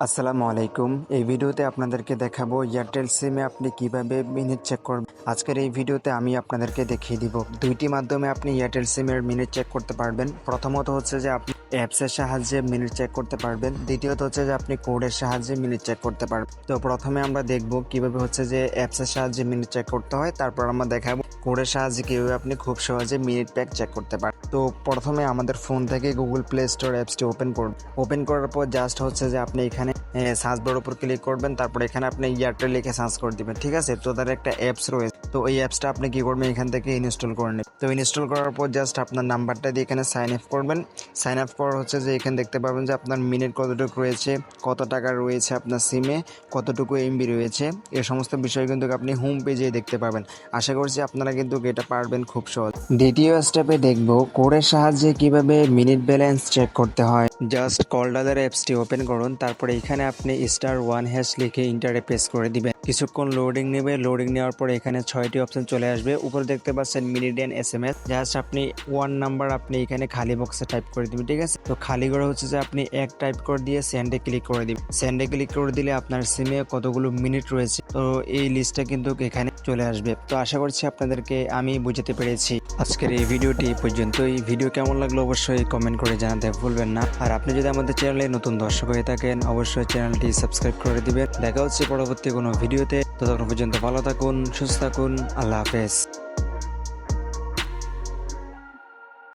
আসসালামু আলাইকুম। এই ভিডিওতে আপনাদেরকে দেখাবো এয়ারটেল সিমে আপনি কিভাবে মিনিট চেক করবেন। আজকের এই ভিডিওতে আমি আপনাদেরকে দেখিয়ে দিব দুইটি মাধ্যমে আপনি এয়ারটেল সিমের মিনিট চেক করতে পারবেন। প্রথমত হচ্ছে যে আপনি অ্যাপসের সাহায্যে মিনিট চেক করতে পারবেন, দ্বিতীয়ত হচ্ছে যে আপনি কোডের সাহায্যে মিনিট চেক করতে পারবেন। তো প্রথমে আমরা দেখব কিভাবে হচ্ছে যে অ্যাপসের সাহায্যে মিনিট চেক করতে হয়, তারপর আমরা দেখাবো কোডের সাহায্যে কিভাবে আপনি খুব সহজে মিনিট প্যাক চেক করতে পারেন। তো প্রথমে আমাদের ফোন থেকে গুগল প্লে স্টোর অ্যাপসটি ওপেন করার পর জাস্ট হচ্ছে যে আপনি এখানে সার্চ বারের উপর ক্লিক করবেন, তারপর এখানে আপনি এয়ারটেল লিখে সার্চ করে দিবেন। ঠিক আছে, তো তার একটা অ্যাপস রয়েছে, তো এই অ্যাপসটা আপনি কি করবেন এখান থেকে ইনস্টল করে নেবেন। তো ইনস্টল করার পর জাস্ট আপনার নাম্বারটা দিয়ে এখানে সাইন আপ করবেন। সাইন আপ করা হচ্ছে যে এখানে দেখতে পাবেন যে আপনার মিনিট কতটুকু রয়েছে, কত টাকা রয়েছে আপনার সিমে, কতটুকু এমবি রয়েছে, এই সমস্ত বিষয় কিন্তু আপনি হোম পেজে দেখতে পাবেন। আশা করছি আপনারা কিন্তু এটা পারবেন খুব সহজ। দ্বিতীয় স্টেপে দেখব কোডের সাহায্যে কিভাবে মিনিট ব্যালেন্স চেক করতে হয়। জাস্ট কলডালের অ্যাপসটি ওপেন করুন, তারপরে এখানে আপনি *1# লিখে ইন্টারে প্রেস করে দিবেন। কিছুক্ষণ লোডিং নেবে, লোডিং নেওয়ার পর এখানে 6টি অপশন চলে আসবে। উপরে দেখতে পাচ্ছেন মিনিট এন্ড SMS, জাস্ট আপনি 1 নাম্বার আপনি এখানে খালি বক্সে টাইপ করে দিবেন। ঠিক আছে, তো খালি করে হচ্ছে যে আপনি এক টাইপ করে দিয়ে সেন্ডে ক্লিক করে দিবেন। সেন্ডে ক্লিক করে দিলে আপনার সিমে কতগুলো মিনিট রয়েছে, তো এই লিস্টটা কিন্তু এখানে চলে আসবে। তো আশা করছি আপনাদেরকে আমি বুঝাতে পেরেছি। আজকের এই ভিডিওটি এই পর্যন্তই। ভিডিও কেমন লাগলো অবশ্যই কমেন্ট করে জানাতে ভুলবেন না। আর আপনি যদি আমাদের চ্যানেলে নতুন দর্শক হয়ে থাকেন অবশ্যই চ্যানেলটি সাবস্ক্রাইব করে দিবেন। দেখা হচ্ছে পরবর্তী কোনো ভিডিওতে। ততক্ষণ পর্যন্ত ভালো থাকুন, সুস্থ থাকুন, আল্লাহ হাফেজ।